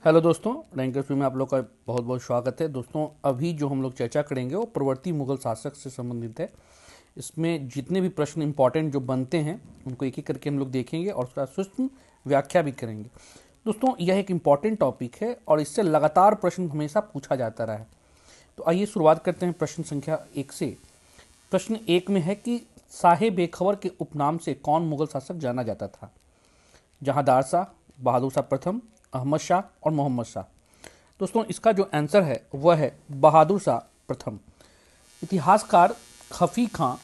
Hello दोस्तों, rankers में आप लोग का बहुत बहुत स्वागत है। दोस्तों, अभी जो हम लोग चर्चा करेंगे वो प्रवर्ती मुगल शासक से संबंधित है। इसमें जितने भी प्रश्न इंपॉर्टेंट जो बनते हैं उनको एक एक करके हम लोग देखेंगे और उसका सूक्ष्म व्याख्या भी करेंगे। दोस्तों, यह एक इम्पॉर्टेंट टॉपिक है और इससे लगातार प्रश्न हमेशा पूछा जाता रहा है। तो आइए शुरुआत करते हैं प्रश्न संख्या 1 से। प्रश्न 1 में है कि साहे बेखबर के उपनाम से कौन मुगल शासक जाना जाता था? जहांदार शाह, बहादुर शाह प्रथम, अहमद शाह और मोहम्मद शाह। दोस्तों, इसका जो आंसर है वह है बहादुर शाह प्रथम। इतिहासकार खफी खां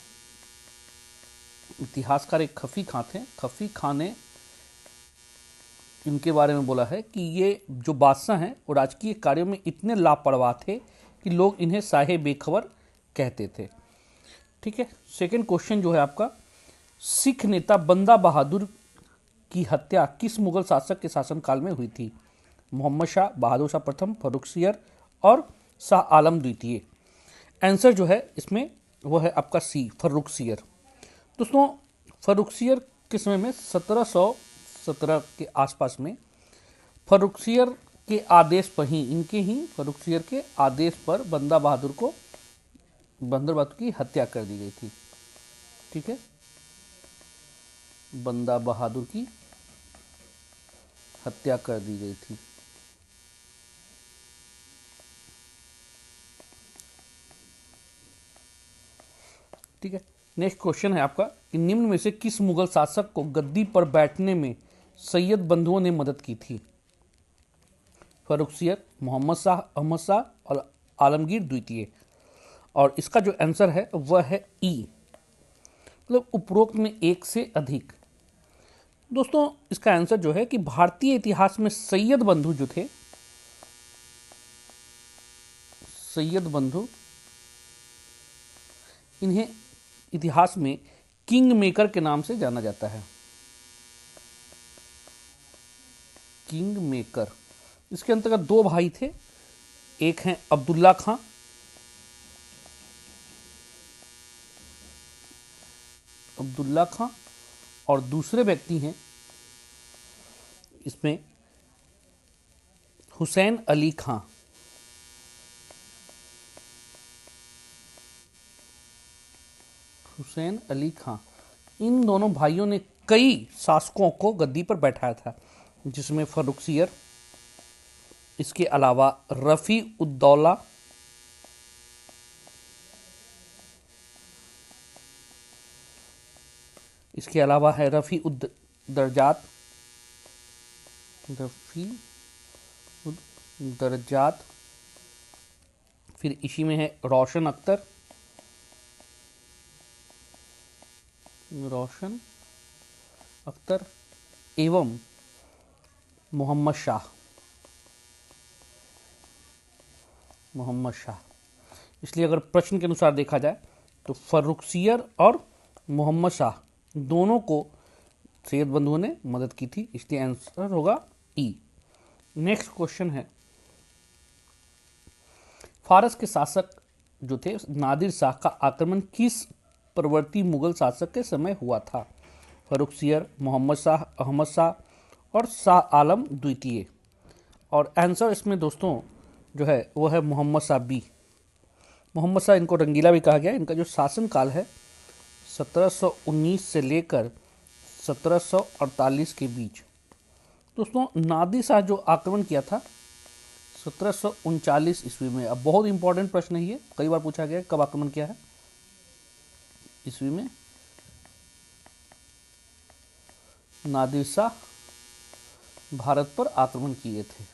इतिहासकार एक खफी खां थे। खफी खां ने इनके बारे में बोला है कि ये जो बादशाह हैं वो राजकीय कार्यों में इतने लापरवाह थे कि लोग इन्हें साहे बेखबर कहते थे। ठीक है। सेकंड क्वेश्चन जो है आपका, सिख नेता बंदा बहादुर की हत्या किस मुगल शासक के शासनकाल में हुई थी? मोहम्मद शाह, बहादुर शाह प्रथम, फर्रुखसियर और शाह आलम द्वितीय। आंसर जो है इसमें वो है आपका सी, फर्रुखसियर। दोस्तों, फर्रुखसियर के समय में 1717 के आसपास में फर्रुखसियर के आदेश पर ही फर्रुखसियर के आदेश पर बंदा बहादुर की हत्या कर दी गई थी। ठीक है, बंदा बहादुर की हत्या कर दी गई थी। ठीक है। नेक्स्ट क्वेश्चन है आपका कि निम्न में से किस मुगल शासक को गद्दी पर बैठने में सैयद बंधुओं ने मदद की थी? फर्रुखसियर, मोहम्मद शाह, अहमद शाह और आलमगीर द्वितीय। और इसका जो आंसर है वह है ई, मतलब उपरोक्त में एक से अधिक। दोस्तों, इसका आंसर जो है कि भारतीय इतिहास में सैयद बंधु जो थे, सैयद बंधु, इन्हें इतिहास में किंग मेकर के नाम से जाना जाता है। King maker. इसके अंतर्गत दो भाई थे, एक हैं अब्दुल्ला खां, और दूसरे व्यक्ति हैं इसमें हुसैन अली खां। हुसैन अली खां। इन दोनों भाइयों ने कई शासकों को गद्दी पर बैठाया था, जिसमें फर्रुखसियर, इसके अलावा रफ़ी उद्दौला, इसके अलावा है रफ़ी उद दरजात, फिर इसी में है रोशन अख्तर एवं मोहम्मद शाह। इसलिए अगर प्रश्न के अनुसार देखा जाए तो फर्रुखसियर और मोहम्मद शाह दोनों को सैयद बंधुओं ने मदद की थी, इसलिए आंसर होगा ई। नेक्स्ट क्वेश्चन है, फारस के शासक जो थे नादिर शाह का आक्रमण किस प्रवर्ती मुगल शासक के समय हुआ था? फर्रुखसियर, मोहम्मद शाह, अहमद शाह और शाह आलम द्वितीय। और आंसर इसमें दोस्तों जो है वो है मोहम्मद शाह बी। मोहम्मद शाह, इनको रंगीला भी कहा गया। इनका जो शासनकाल है 1719 से लेकर 1748 के बीच। दोस्तों, नादिर शाह जो आक्रमण किया था 1739 ईस्वी में। अब बहुत इंपॉर्टेंट प्रश्न है ये, कई बार पूछा गया कब आक्रमण किया है। ईस्वी में नादिर शाह भारत पर आक्रमण किए थे,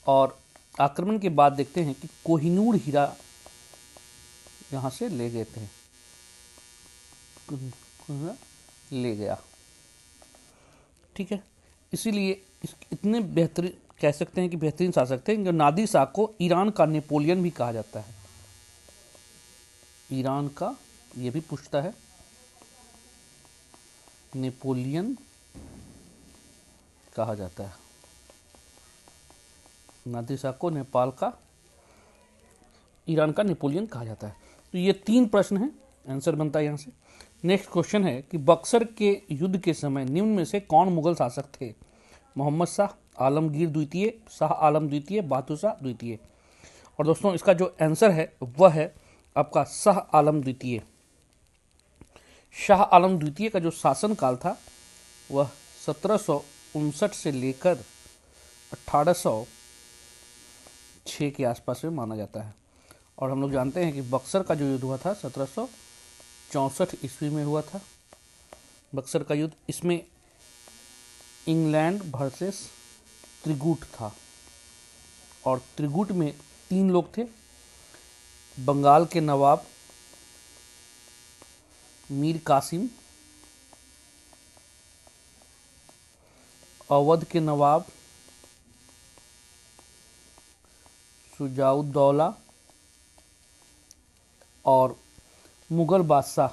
और आक्रमण के बाद देखते हैं कि कोहिनूर हीरा यहां से ले गए थे, ले गया। ठीक है। इसीलिए इतने बेहतरीन कह सकते हैं कि बेहतरीन शासक थे। नादिर शाह को ईरान का नेपोलियन भी कहा जाता है। ईरान का, ये भी पूछता है, नेपोलियन कहा जाता है। नादिर शाह को नेपाल का, ईरान का नेपोलियन कहा जाता है। तो ये 3 प्रश्न हैं, आंसर बनता है यहाँ से। नेक्स्ट क्वेश्चन है कि बक्सर के युद्ध के समय निम्न में से कौन मुगल शासक थे? मोहम्मद शाह, आलमगीर द्वितीय, शाह आलम द्वितीय, बहादुर शाह द्वितीय। और दोस्तों इसका जो आंसर है वह है आपका शाह आलम द्वितीय। शाह आलम द्वितीय का जो शासनकाल था वह 1759 से लेकर 1806 के आसपास में माना जाता है। और हम लोग जानते हैं कि बक्सर का जो युद्ध हुआ था 1764 ईस्वी में हुआ था। बक्सर का युद्ध, इसमें इंग्लैंड वर्सेस त्रिगुट था और त्रिगुट में 3 लोग थे, बंगाल के नवाब मीर कासिम, अवध के नवाब शुजाउद्दौला और मुगल बादशाह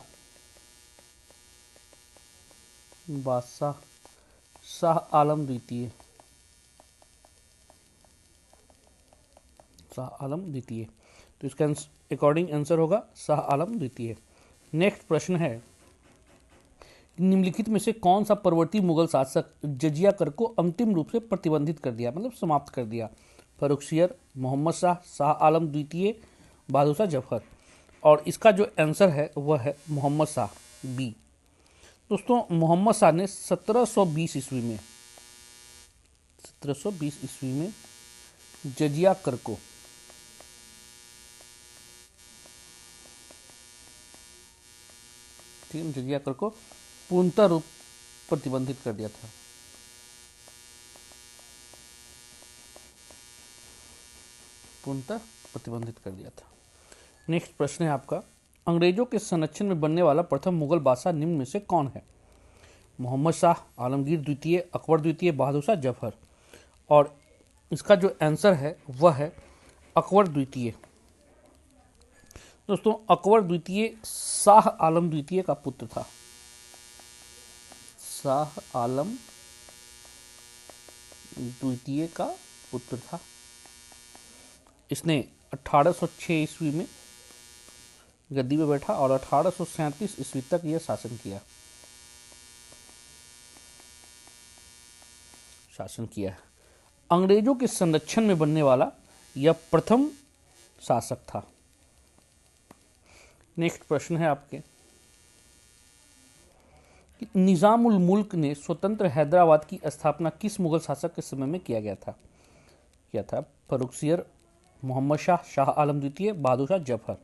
शाह आलम द्वितीय। शाह आलम द्वितीय, तो इसका अकॉर्डिंग आंसर होगा शाह आलम द्वितीय। नेक्स्ट प्रश्न है, निम्नलिखित में से कौन सा परवर्ती मुगल शासक जजिया कर को अंतिम रूप से प्रतिबंधित कर दिया, मतलब समाप्त कर दिया? फर्रुखसियर, मोहम्मद शाह, शाह आलम द्वितीय, बहादुर शाह जफर। और इसका जो आंसर है वह है मोहम्मद शाह, बी। दोस्तों मोहम्मद शाह ने 1720 ईस्वी में जजिया कर को जजिया कर को पूर्णतः रूप प्रतिबंधित कर दिया था। पूर्णतः प्रतिबंधित कर दिया था। नेक्स्ट प्रश्न है आपका, अंग्रेजों के संरक्षण में बनने वाला प्रथम मुगल बादशाह निम्न में से कौन है? मोहम्मद शाह, आलमगीर द्वितीय, अकबर द्वितीय, बहादुर शाह जफर। और इसका जो आंसर है वह है अकबर द्वितीय। दोस्तों अकबर द्वितीय शाह आलम द्वितीय का पुत्र था। शाह आलम द्वितीय का पुत्र था। इसने 1806 ईस्वी में गद्दी में बैठा और 1837 ईस्वी तक यह शासन किया। अंग्रेजों के संरक्षण में बनने वाला यह प्रथम शासक था। नेक्स्ट प्रश्न है आपके, निजाम उल मुल्क ने स्वतंत्र हैदराबाद की स्थापना किस मुगल शासक के समय में किया था? फर्रुखसियर, मोहम्मद शाह, शाह आलम द्वितीय, बहादुर शाह जफर।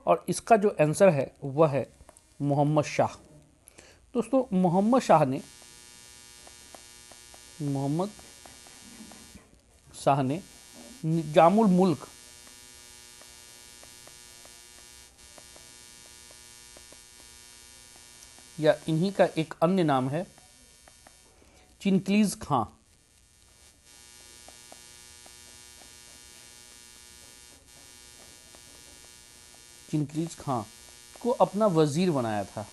और इसका जो आंसर है वह है मोहम्मद शाह। दोस्तों मोहम्मद शाह ने निजामुल मुल्क या इन्हीं का एक अन्य नाम है चिंगीज़ खां। चिंगीज़ खां को अपना वजीर बनाया था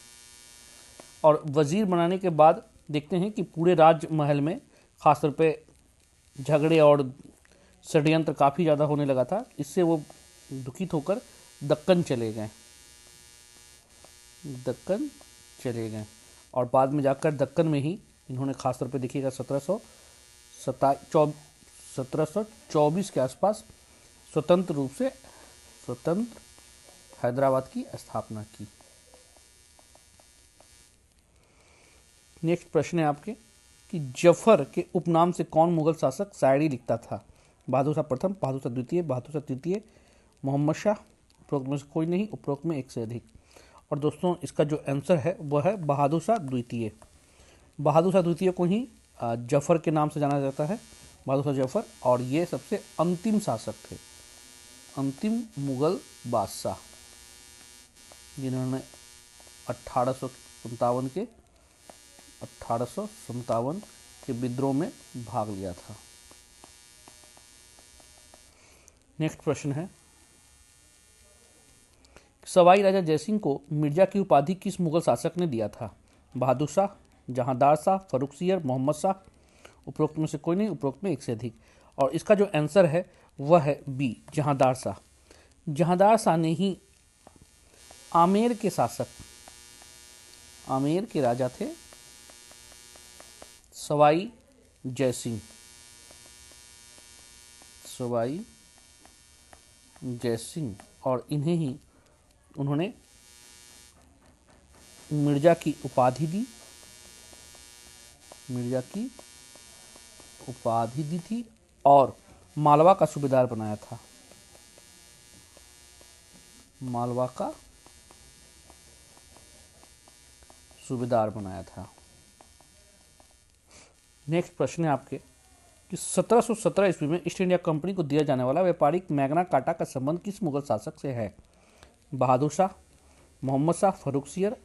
और वजीर बनाने के बाद देखते हैं कि पूरे राजमहल में खासतौर पे झगड़े और षड्यंत्र काफ़ी ज़्यादा होने लगा था। इससे वो दुखित होकर दक्कन चले गए और बाद में जाकर दक्कन में ही इन्होंने खासतौर पे देखिएगा 1724 के आसपास स्वतंत्र हैदराबाद की स्थापना की। नेक्स्ट प्रश्न है आपके कि जफर के उपनाम से कौन मुगल शासक शायरी लिखता था? बहादुर शाह प्रथम, बहादुर शाह द्वितीय, बहादुर शाह तृतीय, मोहम्मद शाह, उपरोक्त में से कोई नहीं, उपरोक्त में एक से अधिक। और दोस्तों इसका जो आंसर है वह है बहादुर शाह द्वितीय। बहादुर शाह द्वितीय को ही जफर के नाम से जाना जाता है, बहादुर शाह जफर। और ये सबसे अंतिम शासक थे, अंतिम मुगल बादशाह, जिन्होंने 1857 के विद्रोह में भाग लिया था। नेक्स्ट प्रश्न है, सवाई राजा जयसिंह को मिर्जा की उपाधि किस मुगल शासक ने दिया था? बहादुर शाह, जहांदार शाह, फर्रुखसियर, मोहम्मद शाह। उपरोक्त में से कोई नहीं, उपरोक्त में एक से अधिक। और इसका जो आंसर है वह है बी, जहांदार शाह। जहांदार शाह ने ही आमेर के राजा थे सवाई जयसिंह, सवाई जयसिंह, और इन्हें ही उन्होंने मिर्जा की उपाधि दी, मिर्जा की उपाधि दी थी और मालवा का सूबेदार बनाया था, मालवा का सूबेदार बनाया था। नेक्स्ट प्रश्न है आपके कि 1717 ईस्वी में ईस्ट इंडिया कंपनी को दिया जाने वाला व्यापारिक मैग्ना कार्टा का संबंध किस मुगल शासक से है? बहादुर शाह, मोहम्मद शाह फर्रुखसियर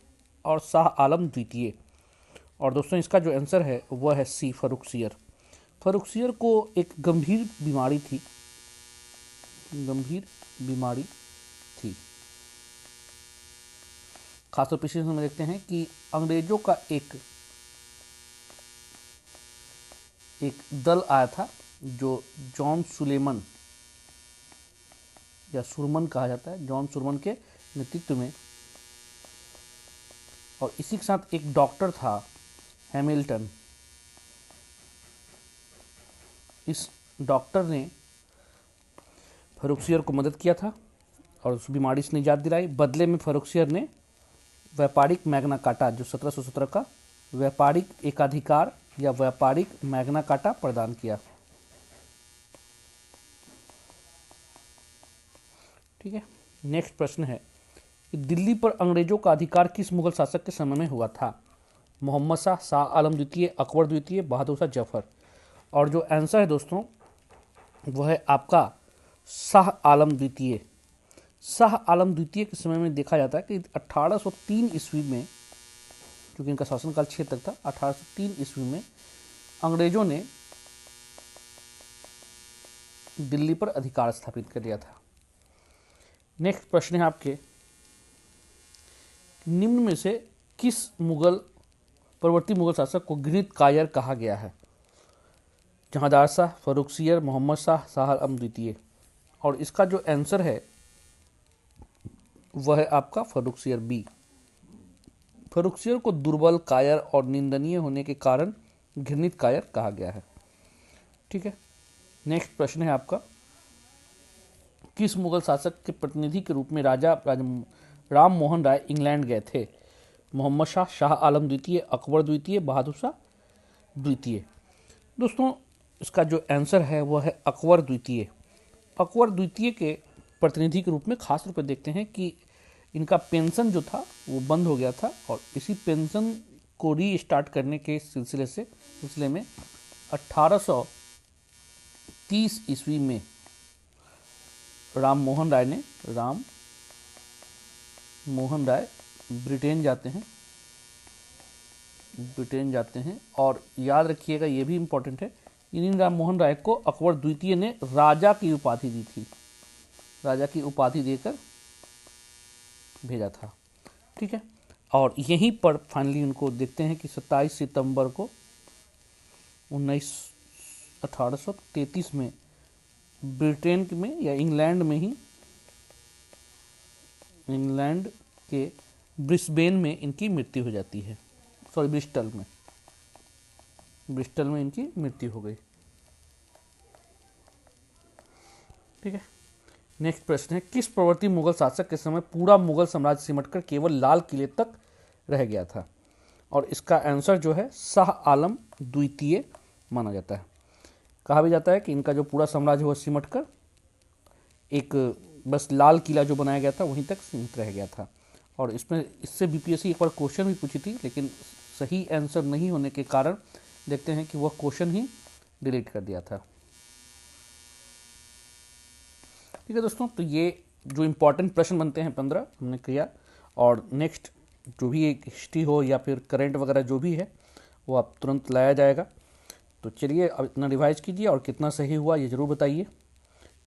और शाह आलम द्वितीय। और दोस्तों इसका जो आंसर है वह है सी, फर्रुखसियर। फर्रुखसियर को एक गंभीर बीमारी थी, गंभीर बीमारी थी। खासतौर पर में देखते हैं कि अंग्रेजों का एक दल आया था जो जॉन सुलेमन या सुरमन कहा जाता है, जॉन सुरमन के नेतृत्व में, और इसी के साथ एक डॉक्टर था हैमिल्टन। इस डॉक्टर ने फर्रुखसियर को मदद किया था और उस बीमारी से निजात दिलाई। बदले में फर्रुखसियर ने व्यापारिक मैग्ना कार्टा, जो 1717 का व्यापारिक एकाधिकार या व्यापारिक मैग्ना कार्टा प्रदान किया। ठीक है, नेक्स्ट प्रश्न है कि दिल्ली पर अंग्रेजों का अधिकार किस मुगल शासक के समय में हुआ था? मोहम्मद शाह, शाह आलम द्वितीय, अकबर द्वितीय, बहादुर शाह जफर। और जो आंसर है दोस्तों वह है आपका शाह आलम द्वितीय। शाह आलम द्वितीय के समय में देखा जाता है कि 1803 ईस्वी में, क्योंकि इनका शासनकाल 6 तक था, 1803 ईस्वी में अंग्रेजों ने दिल्ली पर अधिकार स्थापित कर लिया था। नेक्स्ट प्रश्न है आपके, निम्न में से किस परवर्ती मुगल शासक को घृणित कायर कहा गया है? जहांदार शाह, फर्रुखसियर, मोहम्मद शाह, शाह आलम द्वितीय। और इसका जो आंसर है वह है आपका फर्रुखसियर, बी। फर्रुखसियर को दुर्बल, कायर और निंदनीय होने के कारण घृणित कायर कहा गया है। ठीक है, नेक्स्ट प्रश्न है आपका, किस मुगल शासक के प्रतिनिधि के रूप में राजा राम मोहन राय इंग्लैंड गए थे? मोहम्मद शाह, शाह आलम द्वितीय, अकबर द्वितीय, बहादुर शाह द्वितीय। दोस्तों इसका जो आंसर है वह है अकबर द्वितीय। अकबर द्वितीय के प्रतिनिधि के रूप में खास रूप से देखते हैं कि इनका पेंशन जो था वो बंद हो गया था, और इसी पेंशन को रीस्टार्ट करने के सिलसिले में 1830 ईस्वी में राम मोहन राय ब्रिटेन जाते हैं। और याद रखिएगा, ये भी इम्पोर्टेंट है, इन राम मोहन राय को अकबर द्वितीय ने राजा की उपाधि दी थी, राजा की उपाधि देकर भेजा था। ठीक है, और यहीं पर फाइनली उनको देखते हैं कि 27 सितंबर को 1833 में ब्रिटेन में या इंग्लैंड के ब्रिस्बेन में इनकी मृत्यु हो जाती है। सॉरी, ब्रिस्टल में इनकी मृत्यु हो गई। ठीक है, नेक्स्ट प्रश्न है, किस प्रवर्ती मुगल शासक के समय पूरा मुगल साम्राज्य सिमटकर केवल लाल किले तक रह गया था? और इसका आंसर जो है शाह आलम द्वितीय माना जाता है। कहा भी जाता है कि इनका जो पूरा साम्राज्य वो सिमटकर एक बस लाल किला जो बनाया गया था वहीं तक सीमित रह गया था। और इससे बीपीएससी एक बार क्वेश्चन भी पूछी थी, लेकिन सही आंसर नहीं होने के कारण देखते हैं कि वह क्वेश्चन ही डिलीट कर दिया था। ठीक है दोस्तों, तो ये जो इम्पोर्टेंट प्रश्न बनते हैं 15 हमने किया, और नेक्स्ट जो भी एक हिस्ट्री हो या फिर करंट वगैरह जो भी है वो आप तुरंत लाया जाएगा। तो चलिए अब इतना रिवाइज कीजिए और कितना सही हुआ ये ज़रूर बताइए।